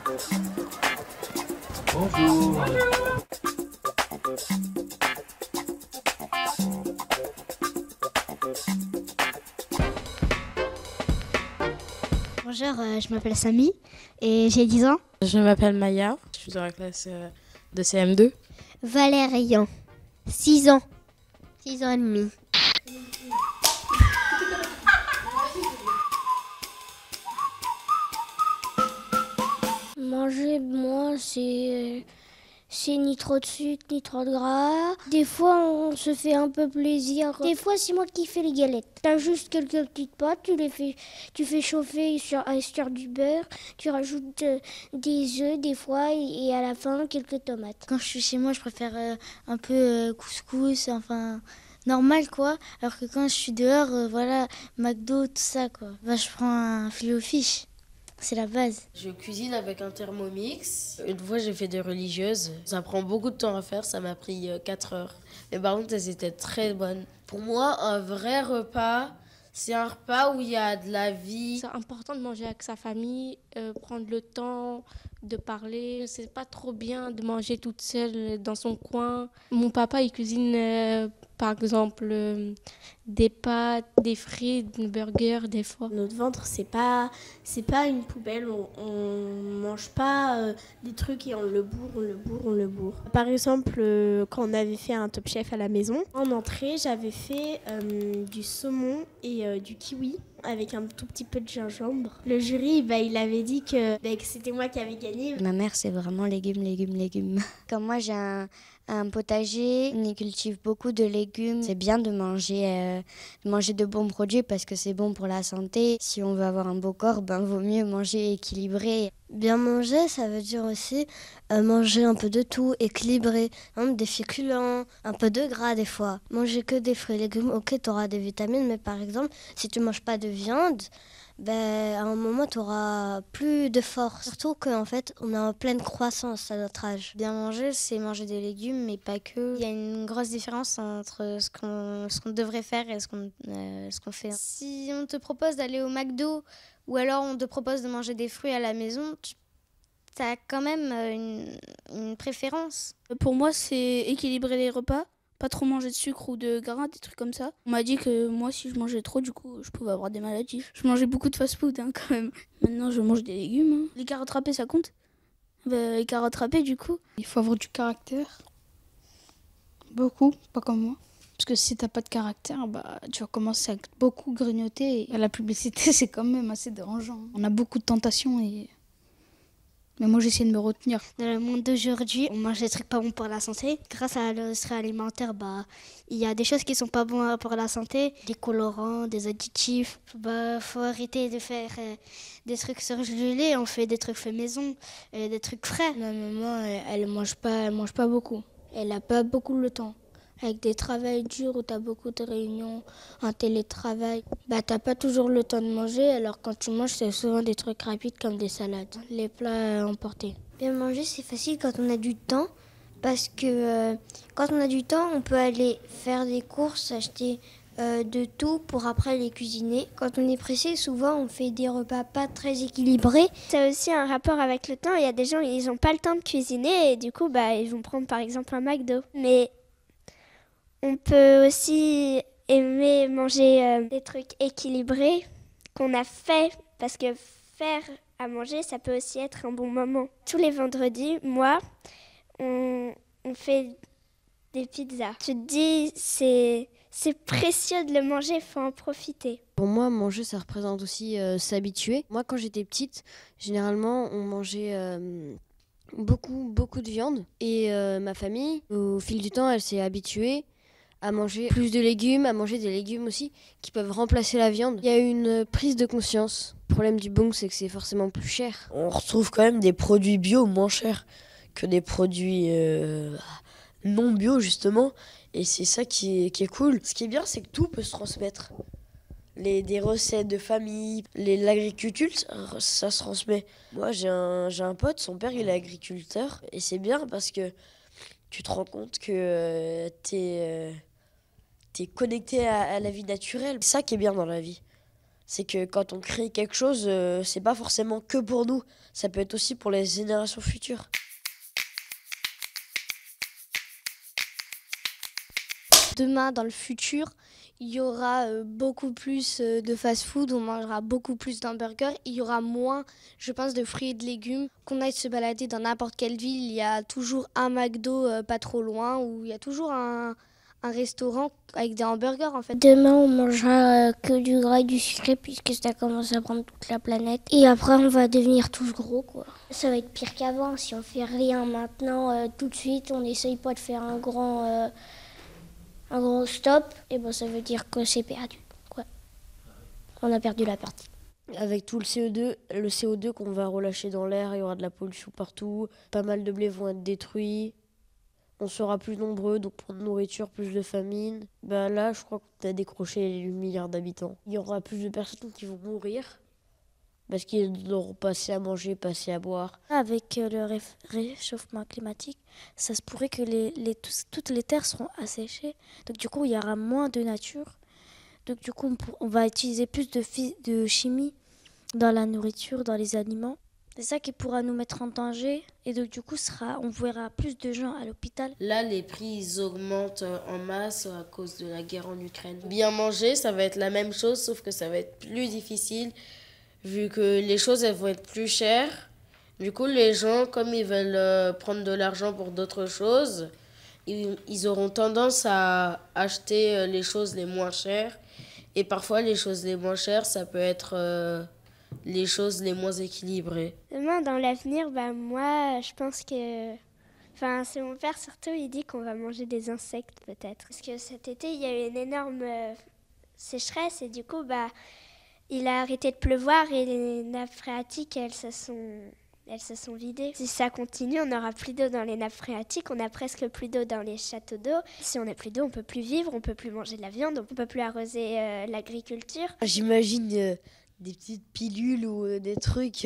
Bonjour. Bonjour, je m'appelle Samy et j'ai 10 ans. Je m'appelle Maya, je suis dans la classe de CM2. Valérian, 6 ans. 6 ans et demi. Manger, moi, c'est ni trop de sucre, ni trop de gras. Des fois, on se fait un peu plaisir. Des fois, c'est moi qui fais les galettes. T'as juste quelques petites pâtes, tu fais chauffer sur du beurre. Tu rajoutes des œufs des fois et à la fin, quelques tomates. Quand je suis chez moi, je préfère un peu couscous, enfin normal quoi. Alors que quand je suis dehors, voilà, McDo, tout ça quoi. Bah, je prends un filet aux fiches. C'est la base. Je cuisine avec un Thermomix. Une fois, j'ai fait des religieuses. Ça prend beaucoup de temps à faire, ça m'a pris 4 heures. Mais par contre, elles étaient très bonnes. Pour moi, un vrai repas, c'est un repas où il y a de la vie. C'est important de manger avec sa famille, prendre le temps de parler. C'est pas trop bien de manger toute seule dans son coin. Mon papa, il cuisine par exemple des pâtes, des frites, des burgers des fois. Notre ventre, c'est pas une poubelle. On mange pas des trucs et on le bourre. Par exemple, quand on avait fait un Top Chef à la maison, en entrée, j'avais fait du saumon et du kiwi avec un tout petit peu de gingembre. Le jury, il avait dit que c'était moi qui avais gagné. Ma mère, c'est vraiment légumes. Comme moi, j'ai un potager, on y cultive beaucoup de légumes. C'est bien de manger de bons produits parce que c'est bon pour la santé. Si on veut avoir un beau corps, vaut mieux manger équilibré. Bien manger, ça veut dire aussi manger un peu de tout, équilibré. Des féculents, un peu de gras des fois. Manger que des fruits et légumes, ok, tu auras des vitamines, mais par exemple, si tu ne manges pas de viande, à un moment, tu auras plus de force. Surtout qu'en fait, on est en pleine croissance à notre âge. Bien manger, c'est manger des légumes, mais pas que. Il y a une grosse différence entre ce qu'on devrait faire et ce qu'on fait. Si on te propose d'aller au McDo ou alors on te propose de manger des fruits à la maison, tu as quand même une préférence. Pour moi, c'est équilibrer les repas. Pas trop manger de sucre ou de gras, des trucs comme ça. On m'a dit que moi, si je mangeais trop, du coup, je pouvais avoir des maladies. Je mangeais beaucoup de fast-food quand même. Maintenant, je mange des légumes. Les carottes râpées, ça compte. Les carottes râpées, du coup. Il faut avoir du caractère. Beaucoup, pas comme moi. Parce que si t'as pas de caractère, tu vas commencer à beaucoup grignoter. Et la publicité, c'est quand même assez dérangeant. On a beaucoup de tentations mais moi, j'essaie de me retenir. Dans le monde d'aujourd'hui, on mange des trucs pas bons pour la santé. Grâce à l'industrie alimentaire, il y a des choses qui sont pas bonnes pour la santé. Des colorants, des additifs. Faut arrêter de faire des trucs surgelés. On fait des trucs faits maison, des trucs frais. Ma maman, elle mange pas beaucoup. Elle a pas beaucoup le temps. Avec des travails durs où tu as beaucoup de réunions en télétravail, t'as pas toujours le temps de manger. Alors quand tu manges, c'est souvent des trucs rapides comme des salades, les plats emportés. Bien manger, c'est facile quand on a du temps. Parce que quand on a du temps, on peut aller faire des courses, acheter de tout pour après les cuisiner. Quand on est pressé, souvent on fait des repas pas très équilibrés. C'est aussi un rapport avec le temps. Il y a des gens, ils n'ont pas le temps de cuisiner et du coup, ils vont prendre par exemple un McDo. Mais on peut aussi aimer manger des trucs équilibrés qu'on a fait, parce que faire à manger, ça peut aussi être un bon moment. Tous les vendredis, moi, on fait des pizzas. Tu te dis, c'est précieux de le manger, il faut en profiter. Pour moi, manger, ça représente aussi s'habituer. Moi, quand j'étais petite, généralement, on mangeait beaucoup de viande. Et ma famille, au fil du temps, elle s'est habituée à manger plus de légumes, à manger des légumes aussi qui peuvent remplacer la viande. Il y a une prise de conscience. Le problème du bon, c'est que c'est forcément plus cher. On retrouve quand même des produits bio moins chers que des produits non bio, justement. Et c'est ça qui est cool. Ce qui est bien, c'est que tout peut se transmettre. Des recettes de famille, l'agriculture, ça se transmet. Moi, j'ai un pote, son père, il est agriculteur. Et c'est bien parce que tu te rends compte que t'es connecté à la vie naturelle. C'est ça qui est bien dans la vie. C'est que quand on crée quelque chose, c'est pas forcément que pour nous. Ça peut être aussi pour les générations futures. Demain, dans le futur, il y aura beaucoup plus de fast-food, on mangera beaucoup plus d'hamburgers, il y aura moins, je pense, de fruits et de légumes. Qu'on aille se balader dans n'importe quelle ville, il y a toujours un McDo pas trop loin, ou il y a toujours un restaurant avec des hamburgers en fait. Demain, on mangera que du gras et du sucré puisque ça commence à prendre toute la planète. Et après, on va devenir tous gros, quoi. Ça va être pire qu'avant. Si on fait rien maintenant, tout de suite, on n'essaye pas de faire un grand stop, et ben ça veut dire que c'est perdu. Ouais. On a perdu la partie. Avec tout le CO2 qu'on va relâcher dans l'air, il y aura de la pollution partout, pas mal de blés vont être détruits. On sera plus nombreux, donc pour de nourriture, plus de famine. Là, je crois qu'on a décroché les 8 milliards d'habitants. Il y aura plus de personnes qui vont mourir parce qu'ils n'auront pas assez à manger, pas assez à boire. Avec le réchauffement climatique, ça se pourrait que toutes les terres seront asséchées. Donc du coup, il y aura moins de nature. Donc du coup, on va utiliser plus de chimie dans la nourriture, dans les aliments. C'est ça qui pourra nous mettre en danger. Et donc du coup, on verra plus de gens à l'hôpital. Là, les prix ils augmentent en masse à cause de la guerre en Ukraine. Bien manger, ça va être la même chose, sauf que ça va être plus difficile, vu que les choses elles vont être plus chères. Du coup, les gens, comme ils veulent prendre de l'argent pour d'autres choses, ils auront tendance à acheter les choses les moins chères. Et parfois, les choses les moins chères, ça peut être les choses les moins équilibrées. Demain, dans l'avenir, moi, je pense que... Enfin, c'est mon père surtout, il dit qu'on va manger des insectes peut-être. Parce que cet été, il y a eu une énorme sécheresse et du coup, il a arrêté de pleuvoir et les nappes phréatiques, elles se sont vidées. Si ça continue, on n'aura plus d'eau dans les nappes phréatiques, on a presque plus d'eau dans les châteaux d'eau. Si on n'a plus d'eau, on ne peut plus vivre, on ne peut plus manger de la viande, on ne peut plus arroser l'agriculture. J'imagine des petites pilules ou des trucs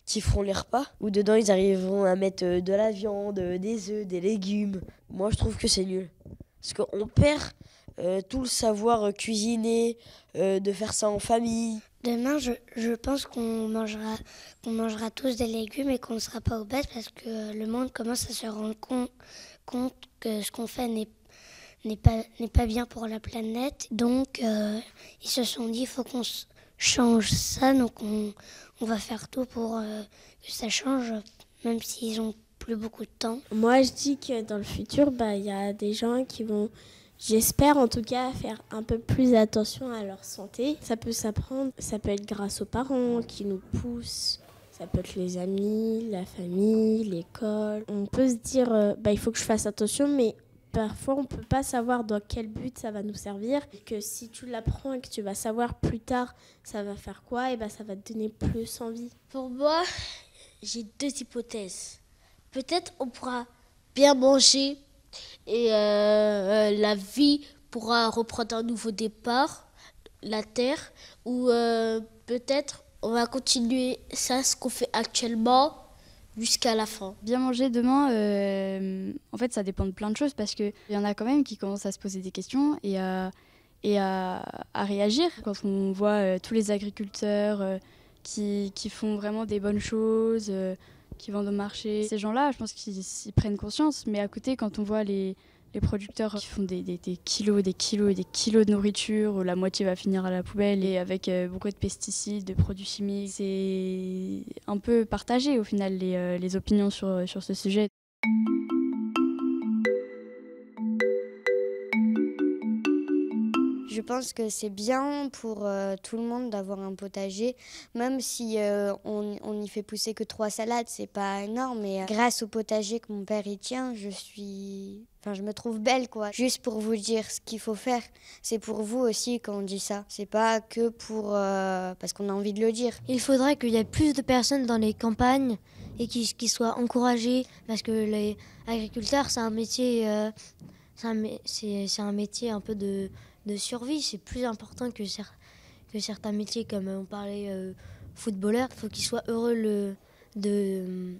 qui feront les repas, où dedans ils arriveront à mettre de la viande, des œufs, des légumes. Moi je trouve que c'est nul. Parce qu'on perd tout le savoir cuisiner, de faire ça en famille. Demain, je pense qu'on mangera tous des légumes et qu'on ne sera pas obèse parce que le monde commence à se rendre compte que ce qu'on fait n'est pas bien pour la planète. Donc, ils se sont dit, il faut qu'on change ça. Donc, on va faire tout pour que ça change, même s'ils n'ont plus beaucoup de temps. Moi, je dis que dans le futur, il y a des gens qui vont... J'espère en tout cas faire un peu plus attention à leur santé. Ça peut s'apprendre, ça peut être grâce aux parents qui nous poussent, ça peut être les amis, la famille, l'école. On peut se dire, il faut que je fasse attention, mais parfois on ne peut pas savoir dans quel but ça va nous servir. Et que si tu l'apprends et que tu vas savoir plus tard ça va faire quoi, et ça va te donner plus envie. Pour moi, j'ai 2 hypothèses. Peut-être on pourra bien manger et la vie pourra reprendre un nouveau départ, la Terre, ou peut-être on va continuer ça, ce qu'on fait actuellement, jusqu'à la fin. Bien manger demain, en fait ça dépend de plein de choses parce qu'il y en a quand même qui commencent à se poser des questions et à réagir. Quand on voit tous les agriculteurs qui font vraiment des bonnes choses, qui vendent au marché. Ces gens-là, je pense qu'ils prennent conscience. Mais à côté, quand on voit les producteurs qui font des kilos et des kilos de nourriture, où la moitié va finir à la poubelle et avec beaucoup de pesticides, de produits chimiques, c'est un peu partagé au final les opinions sur ce sujet. Je pense que c'est bien pour tout le monde d'avoir un potager, même si on n'y fait pousser que 3 salades, c'est pas énorme. Mais grâce au potager que mon père y tient, je me trouve belle, quoi. Juste pour vous dire ce qu'il faut faire, c'est pour vous aussi quand on dit ça. C'est pas que pour parce qu'on a envie de le dire. Il faudrait qu'il y ait plus de personnes dans les campagnes et qui soient encouragées, parce que les agriculteurs, c'est un métier, c'est un métier un peu de survie. C'est plus important que certains métiers, comme on parlait footballeur. Il faut qu'ils soient heureux de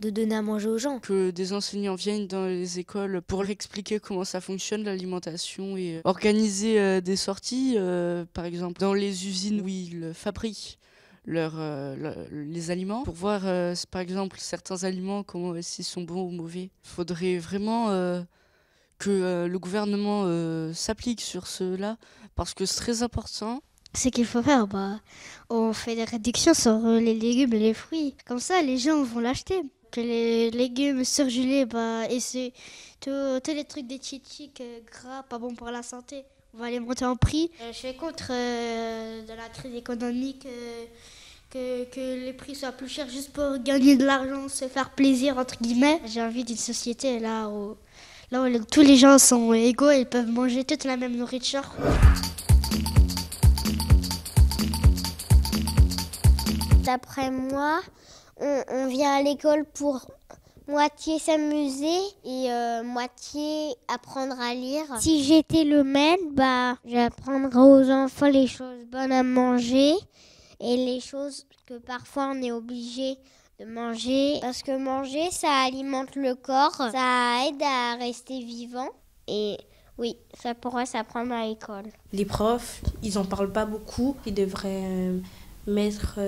de donner à manger aux gens. Que des enseignants viennent dans les écoles pour expliquer comment ça fonctionne l'alimentation et organiser des sorties, par exemple dans les usines où ils fabriquent les aliments pour voir par exemple certains aliments comment s'ils sont bons ou mauvais. Il faudrait vraiment que le gouvernement s'applique sur cela parce que c'est très important. Ce qu'il faut faire, on fait des réductions sur les légumes et les fruits. Comme ça, les gens vont l'acheter. Que les légumes surgelés, et c'est tous les trucs diététiques gras, pas bon pour la santé. On va les monter en prix. Je suis contre de la crise économique, que les prix soient plus chers juste pour gagner de l'argent, se faire plaisir, entre guillemets. J'ai envie d'une société là où tous les gens sont égaux et peuvent manger toute la même nourriture. D'après moi, on vient à l'école pour moitié s'amuser et moitié apprendre à lire. Si j'étais le maître, j'apprendrais aux enfants les choses bonnes à manger et les choses que parfois on est obligé de manger. Parce que manger, ça alimente le corps, ça aide à rester vivant et oui, ça pourrait s'apprendre à l'école. Les profs, ils en parlent pas beaucoup. Ils devraient mettre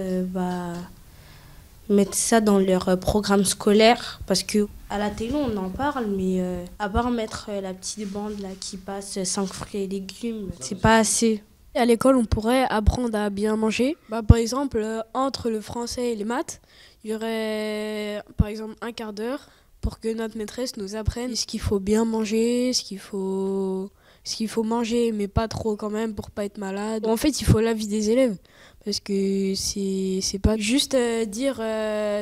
ça dans leur programme scolaire parce que à la télé on en parle, mais à part mettre la petite bande là qui passe 5 fruits et légumes, c'est pas assez. À l'école, on pourrait apprendre à bien manger. Par exemple, entre le français et les maths, il y aurait par exemple un quart d'heure pour que notre maîtresse nous apprenne ce qu'il faut bien manger, ce qu'il faut manger, mais pas trop quand même pour pas être malade. En fait, il faut l'avis des élèves. Parce que c'est pas juste dire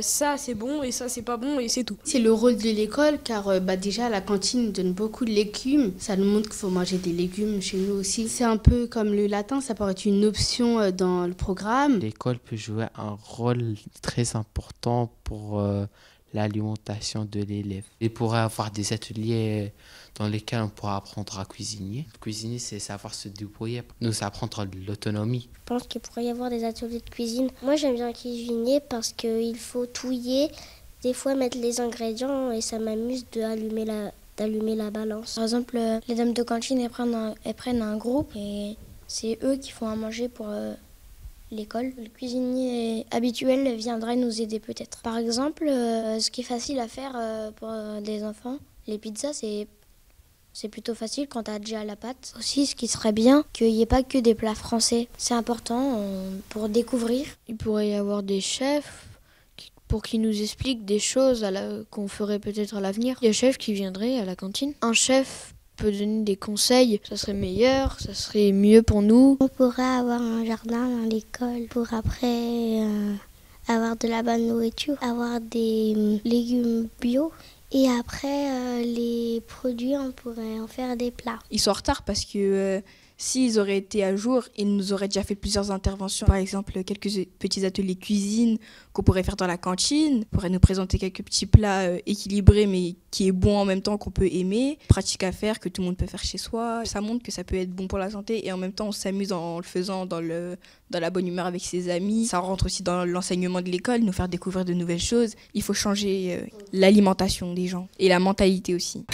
ça c'est bon et ça c'est pas bon et c'est tout. C'est le rôle de l'école car déjà la cantine donne beaucoup de légumes. Ça nous montre qu'il faut manger des légumes chez nous aussi. C'est un peu comme le latin, ça pourrait être une option dans le programme. L'école peut jouer un rôle très important pour l'alimentation de l'élève. Il pourrait avoir des ateliers dans lesquels on pourra apprendre à cuisiner. Cuisiner, c'est savoir se débrouiller, nous apprendre l'autonomie. Je pense qu'il pourrait y avoir des ateliers de cuisine. Moi, j'aime bien cuisiner parce qu'il faut touiller, des fois mettre les ingrédients et ça m'amuse d'allumer la balance. Par exemple, les dames de cantine, elles prennent un groupe et c'est eux qui font à manger pour l'école. Le cuisinier habituel viendrait nous aider peut-être. Par exemple, ce qui est facile à faire pour des enfants, les pizzas, c'est plutôt facile quand tu as déjà la pâte. Aussi, ce qui serait bien, qu'il n'y ait pas que des plats français. C'est important pour découvrir. Il pourrait y avoir des chefs pour qu'ils nous expliquent des choses qu'on ferait peut-être à l'avenir. Il y a un chef qui viendrait à la cantine. Un chef peut donner des conseils, ça serait meilleur, ça serait mieux pour nous. On pourrait avoir un jardin dans l'école pour après avoir de la bonne nourriture, avoir des légumes bio. Et après, les produits, on pourrait en faire des plats. Ils sont en retard parce que s'ils auraient été à jour, ils nous auraient déjà fait plusieurs interventions. Par exemple, quelques petits ateliers cuisine qu'on pourrait faire dans la cantine. On pourrait nous présenter quelques petits plats équilibrés mais qui est bon en même temps, qu'on peut aimer. Pratique à faire, que tout le monde peut faire chez soi. Ça montre que ça peut être bon pour la santé et en même temps, on s'amuse en le faisant dans la bonne humeur avec ses amis. Ça rentre aussi dans l'enseignement de l'école, nous faire découvrir de nouvelles choses. Il faut changer l'alimentation des gens et la mentalité aussi.